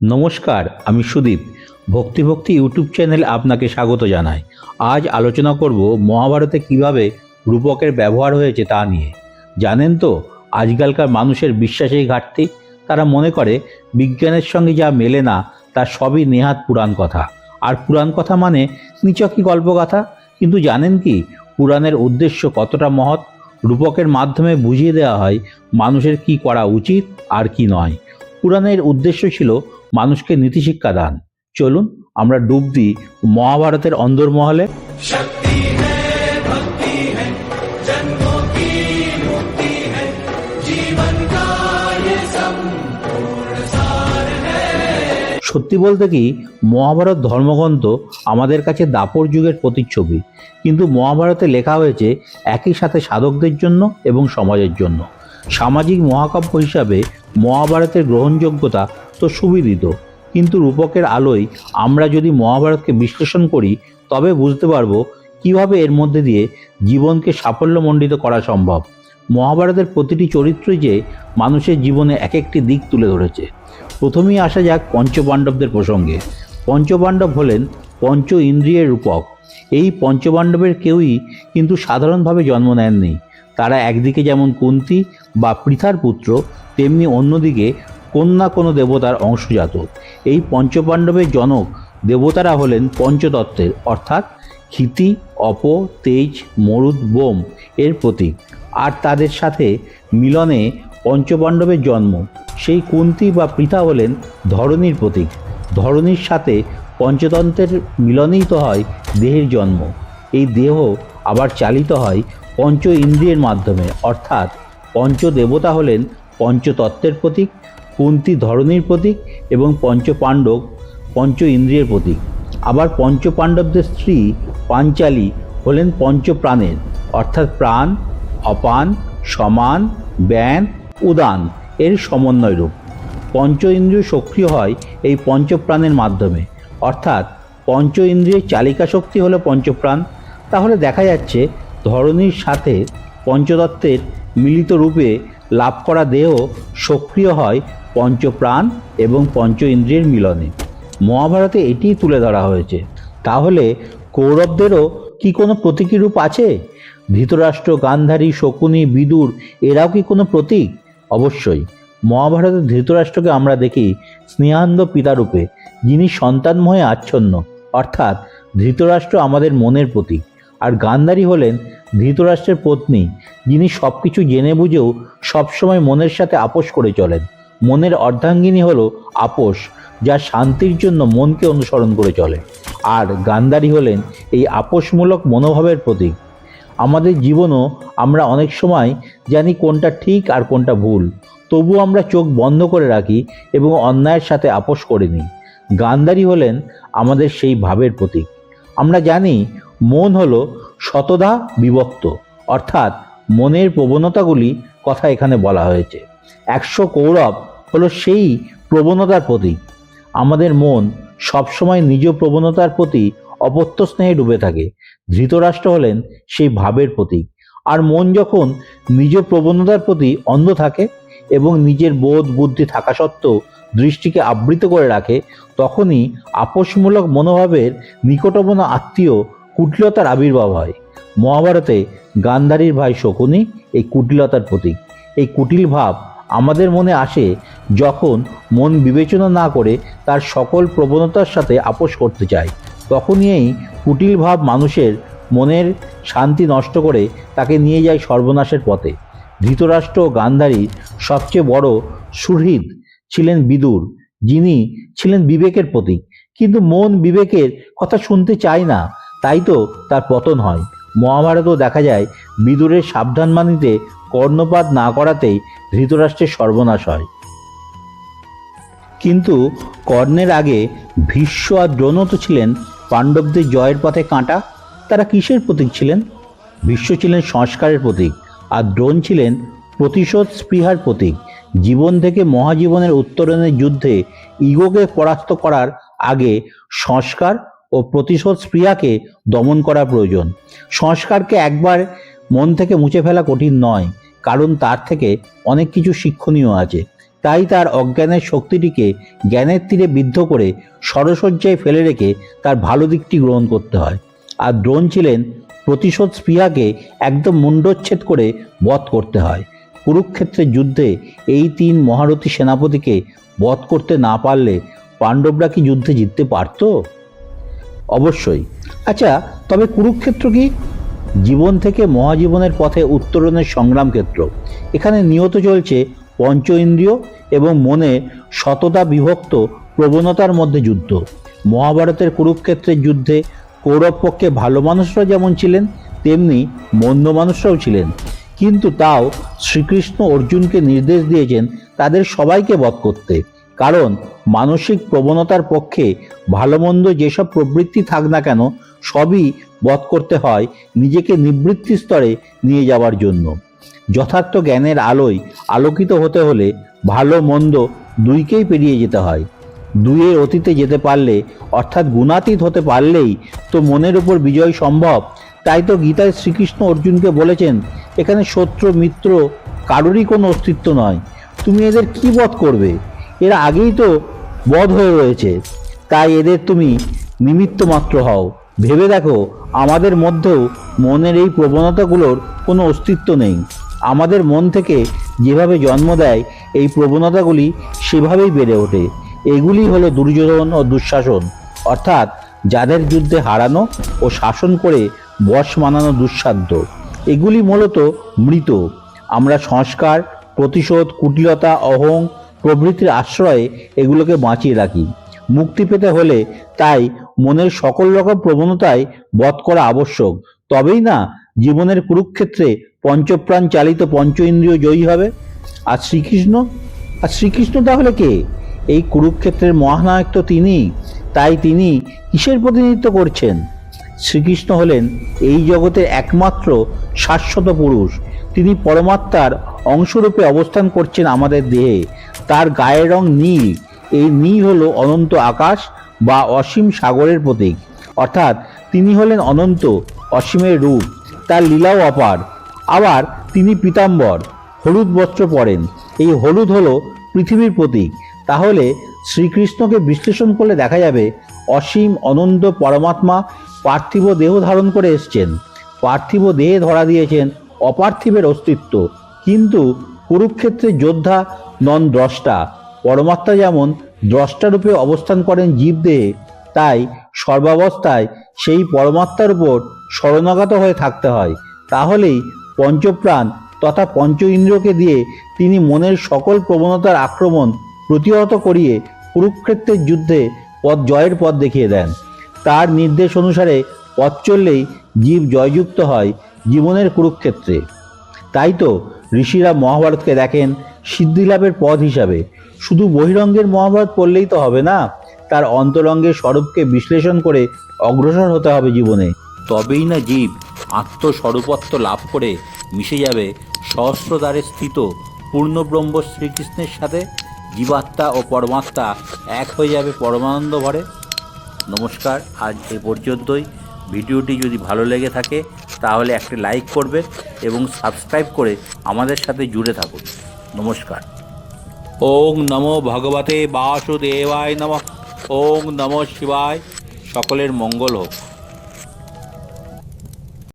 নমস্কার, আমি সুদীপ। ভক্তি ইউটিউব চ্যানেলে আপনাকে স্বাগত জানাই। আজ আলোচনা করব মহাভারতে কিভাবে রূপকের ব্যবহার হয়েছে তা নিয়ে। জানেন তো, আজকালকার মানুষের বিশ্বাসেই ঘাটতি। তারা মনে করে বিজ্ঞানের সঙ্গে যা মেলে না তার সবই নেহাত পুরাণ কথা। আর পুরাণ কথা মানে নিছকই গল্পগাথা। কিন্তু জানেন কি, পুরাণের উদ্দেশ্য কতটা মহৎ? রূপকের মাধ্যমে বুঝিয়ে দেওয়া হয় মানুষের কি করা উচিত আর কি নয়। পুরাণের উদ্দেশ্য ছিল মানুষকে নীতিশিক্ষা দান। চলুন আমরা ডুব দিই মহাভারতের অন্দরমহলে। সত্যি বলতে কি, মহাভারত ধর্মগ্রন্থ আমাদের কাছে দাপর যুগের প্রতিচ্ছবি, কিন্তু মহাভারতে লেখা হয়েছে একই সাথে সাধকদের জন্য এবং সমাজের জন্য। সামাজিক মহাকাব্য হিসাবে মহাভারতের গ্রহণযোগ্যতা তো সুবিদিত, কিন্তু রূপকের আলোয় আমরা যদি মহাভারতকে বিশ্লেষণ করি তবে বুঝতে পারবো কিভাবে এর মধ্যে দিয়ে জীবনকে সাফল্যমণ্ডিত করা সম্ভব। মহাভারতের প্রতিটি চরিত্রই যে মানুষের জীবনে এক একটি দিক তুলে ধরেছে। প্রথমেই আসা যাক পঞ্চপাণ্ডবদের প্রসঙ্গে। পঞ্চপাণ্ডব হলেন পঞ্চ ইন্দ্রিয়ের রূপক। এই পঞ্চপাণ্ডবের কেউই কিন্তু সাধারণভাবে জন্ম নেননি। তারা একদিকে যেমন কুন্তী বা পৃথার পুত্র, তেমনি অন্যদিকে কোনো না কোনো দেবতার অংশজাত। এই পঞ্চপাণ্ডবের জনক দেবতারা হলেন পঞ্চতত্ত্বের, অর্থাৎ ক্ষিতি, অপ, তেজ, মরুদ, বোম এর প্রতীক। আর তাদের সাথে মিলনে পঞ্চপাণ্ডবের জন্ম। সেই কুন্তী বা পৃথা হলেন ধরণীর প্রতীক। ধরণীর সাথে পঞ্চতন্ত্রের মিলনেই তো হয় দেহের জন্ম। এই দেহ আবার চালিত হয় পঞ্চ ইন্দ্রিয়ের মাধ্যমে, অর্থাৎ পঞ্চদেবতা হলেন পঞ্চতত্ত্বের প্রতীক, কুন্তী ধরণীর প্রতীক এবং পঞ্চপাণ্ডব পঞ্চ ইন্দ্রিয়ের প্রতীক। আবার পঞ্চপাণ্ডবদের স্ত্রী পাঞ্চালী হলেন পঞ্চপ্রাণের, অর্থাৎ প্রাণ, অপান, সমান, ব্যান, উদান এর সমন্বয় রূপ। পঞ্চ ইন্দ্রিয় সক্রিয় হয় এই পঞ্চপ্রাণের মাধ্যমে, অর্থাৎ পঞ্চ ইন্দ্রিয়ের চালিকা শক্তি হলো পঞ্চপ্রাণ। তাহলে দেখা যাচ্ছে ধরণীর সাথে পঞ্চতত্ত্বের মিলিত রূপে লাভ করা দেহ সক্রিয় হয় পঞ্চপ্রাণ এবং পঞ্চ ইন্দ্রিয়ের মিলনে। মহাভারতে এটিই তুলে ধরা হয়েছে। তাহলে কৌরবদেরও কি কোনো প্রতীকী রূপ আছে? ধৃতরাষ্ট্র, গান্ধারী, শকুনি, বিদুর এরাও কি কোনো প্রতীক? অবশ্যই। মহাভারতের ধৃতরাষ্ট্রকে আমরা দেখি স্নেহান্ধ পিতারূপে, যিনি সন্তানময়ে আচ্ছন্ন, অর্থাৎ ধৃতরাষ্ট্র আমাদের মনের প্রতীক। আর গান্ধারী হলেন ধৃতরাষ্ট্রের পত্নী, যিনি সব কিছু জেনে বুঝেও সবসময় মনের সাথে আপোষ করে চলেন। মনের অর্ধাঙ্গিনী হলো আপোষ, যা শান্তির জন্য মনকে অনুসরণ করে চলে। আর গান্ধারী হলেন এই আপোষমূলক মনোভাবের প্রতীক। আমাদের জীবনও আমরা অনেক সময় জানি কোনটা ঠিক আর কোনটা ভুল, তবু আমরা চোখ বন্ধ করে রাখি এবং অন্যায়ের সাথে আপোষ করে নিই। গান্ধারী হলেন আমাদের সেই ভাবের প্রতীক। আমরা জানি মন হলো শতধা বিভক্ত, অর্থাৎ মনের প্রবণতাগুলি কথা এখানে বলা হয়েছে। 100 কৌরব হলো সেই প্রবণতার প্রতীক। আমাদের মন সবসময় নিজ প্রবণতার প্রতি অপত্য স্নেহে ডুবে থাকে। ধৃতরাষ্ট্র হলেন সেই ভাবের প্রতীক। আর মন যখন নিজ প্রবণতার প্রতি অন্ধ থাকে এবং নিজের বোধ বুদ্ধি থাকা সত্ত্বেও দৃষ্টিকে আবৃত করে রাখে, তখনই আপোষমূলক মনোভাবের নিকটবন আত্মীয় কুটিলতার আবির্ভাব হয়। মহাভারতে গান্ধারীর ভাই শকুনি এই কুটিলতার প্রতীক। এই কুটিল ভাব আমাদের মনে আসে যখন মন বিবেচনা না করে তার সকল প্রবণতার সাথে আপোষ করতে চায়। তখনই এই কুটিল ভাব মানুষের মনের শান্তি নষ্ট করে তাকে নিয়ে যায় সর্বনাশের পথে। ধৃতরাষ্ট্র ও গান্ধারীর সবচেয়ে বড় সুহৃদ ছিলেন বিদুর, যিনি ছিলেন বিবেকের প্রতীক। কিন্তু মন বিবেকের কথা শুনতে চায় না, তাই তো তার পতন হয়। মহাভারতেও দেখা যায় বিদুরের সাবধানবাণীতে কর্ণপাত না করাতেই ধৃতরাষ্ট্রের সর্বনাশ হয়। কিন্তু কর্ণের আগে ভীষ্ম আর দ্রোণ তো ছিলেন পাণ্ডবদের জয়ের পথে কাঁটা। তারা কিসের প্রতীক ছিলেন? ভীষ্ম ছিলেন সংস্কারের প্রতীক, আর দ্রোণ ছিলেন প্রতিশোধ স্পৃহার প্রতীক। জীবন থেকে মহাজীবনের উত্তরণের যুদ্ধে ইগোকে পরাস্ত করার আগে সংস্কার ও প্রতিশোধ স্পৃহাকে দমন করা প্রয়োজন। সংস্কারকে একবার মন থেকে মুছে ফেলা কঠিন নয়, কারণ তার থেকে অনেক কিছু শিক্ষণীয় আছে। তাই তার অজ্ঞানের শক্তিটিকে জ্ঞানের তীরে বিদ্ধ করে সরসজ্জায় ফেলে রেখে তার ভালো দিকটি গ্রহণ করতে হয়। আর দ্রোণ ছিলেন প্রতিশোধ স্পৃহাকে একদম মুণ্ডচ্ছেদ করে বধ করতে হয়। কুরুক্ষেত্রের যুদ্ধে এই 3 মহারথী সেনাপতিকে বধ করতে না পারলে পাণ্ডবরা কি যুদ্ধে জিততে পারত? অবশ্যই। আচ্ছা, তবে কুরুক্ষেত্র কি? জীবন থেকে মহাজীবনের পথে উত্তরণের সংগ্রাম ক্ষেত্র। এখানে নিয়ত চলছে পঞ্চ ইন্দ্রিয় এবং মনে শততা বিভক্ত প্রবণতার মধ্যে যুদ্ধ। মহাভারতের কুরুক্ষেত্রের যুদ্ধে কৌরব পক্ষে ভালো মানুষরা যেমন ছিলেন, তেমনি মন্দ মানুষরাও ছিলেন। কিন্তু তাও শ্রীকৃষ্ণ অর্জুনকে নির্দেশ দিয়েছেন তাদের সবাইকে বধ করতে, কারণ মানসিক প্রবণতার পক্ষে ভালো মন্দ যেসব প্রবৃত্তি থাক না কেন সবই বধ করতে হয় নিজেকে নিবৃত্তি স্তরে নিয়ে যাওয়ার জন্য। যথার্থ জ্ঞানের আলোয় আলোকিত হতে হলে ভালো মন্দ দুইকেই পেরিয়ে যেতে হয়। দুইয়ের অতীতে যেতে পারলে, অর্থাৎ গুণাতীত হতে পারলেই তো মনের উপর বিজয় সম্ভব। তাই তো গীতায় শ্রীকৃষ্ণ অর্জুনকে বলেছেন, এখানে শত্রু মিত্র কারোরই কোনো অস্তিত্ব নয়, তুমি এদের কি বধ করবে? এরা আগেই তো বধ হয়ে রয়েছে, তাই এদের তুমি নিমিত্ত মাত্র হও। ভেবে দেখো, আমাদের মধ্যেও মনের এই প্রবণতাগুলোর কোনো অস্তিত্ব নেই। আমাদের মন থেকে যেভাবে জন্ম দেয় এই প্রবণতাগুলি সেভাবেই বেড়ে ওঠে। এগুলি হলো দুর্যোধন ও দুঃশাসন, অর্থাৎ যাদের যুদ্ধে হারানো ও শাসন করে বশ মানানো দুঃসাধ্য। এগুলি মূলত মৃত। আমরা সংস্কার, প্রতিশোধ, কুটিলতা, অহং প্রভৃতির আশ্রয়ে এগুলোকে বাঁচিয়ে রাখি। মুক্তি পেতে হলে তাই মনের সকল রকম প্রবণতায় বধ করা আবশ্যক। তবেই না জীবনের কুরুক্ষেত্রে পঞ্চপ্রাণ চালিত পঞ্চ ইন্দ্রিয় জয়ী হবে। আর শ্রীকৃষ্ণ তাহলে কে? এই কুরুক্ষেত্রের মহানায়ক তো তিনিই। তাই তিনি কিসের প্রতিনিধিত্ব করছেন? শ্রীকৃষ্ণ হলেন এই জগতের একমাত্র শাশ্বত পুরুষ। তিনি পরমাত্মার অংশরূপে অবস্থান করছেন আমাদের দেহে। তার গায়ের রং নীল। এই নীল হলো অনন্ত আকাশ বা অসীম সাগরের প্রতীক। অর্থাৎ তিনি হলেন অনন্ত, অসীমের রূপ। তার লীলাও অপার। আবার তিনি পীতাম্বর, হলুদ বস্ত্র পরেন। এই হলুদ হলো পৃথিবীর প্রতীক। তাহলে শ্রীকৃষ্ণকে বিশ্লেষণ করলে দেখা যাবে অসীম অনন্ত পরমাত্মা পার্থিব দেহ ধারণ করে এসছেন। পার্থিব দেহে ধরা দিয়েছেন অপার্থিবের অস্তিত্ব। কিন্তু কুরুক্ষেত্রের যোদ্ধা নন দ্রষ্টা। পরমাত্মা যেমন দ্রষ্টারূপে অবস্থান করেন জীবদেহে, তাই সর্বাবস্থায় সেই পরমাত্মার উপর শরণাগত হয়ে থাকতে হয়। তাহলেই পঞ্চপ্রাণ তথা পঞ্চ ইন্দ্রিয়কে দিয়ে তিনি মনের সকল প্রবণতার আক্রমণ প্রতিহত করিয়ে কুরুক্ষেত্রের যুদ্ধে জয়ের পথ দেখিয়ে দেন। তার নির্দেশ অনুসারে পথ চললেই জীব জয়যুক্ত হয় জীবনের কুরুক্ষেত্রে। তাই তো ঋষিরা মহাভারতকে দেখেন সিদ্ধিলাভের পথ হিসাবে। শুধু বহিরঙ্গের মহাভারত পড়লেই তো হবে না, তার অন্তরঙ্গের স্বরূপকে বিশ্লেষণ করে অগ্রসর হতে হবে জীবনে। তবেই না জীব আত্মস্বরূপত্ব লাভ করে মিশে যাবে সহস্রদ্বারে স্থিত পূর্ণব্রহ্ম শ্রীকৃষ্ণের সাথে। জীবাত্মা ও পরমাত্মা এক হয়ে যাবে পরমানন্দ ভরে। নমস্কার, আজ এ পর্যন্তই। ভিডিওটি যদি ভালো লেগে থাকে তাহলে একটা লাইক করবেন এবং সাবস্ক্রাইব করে আমাদের সাথে জুড়ে থাকুন। নমস্কার। ওং নমো ভগবতে বাসুদেবায় নমঃ। ওং নমঃ শিবায়। সকলের মঙ্গল হোক।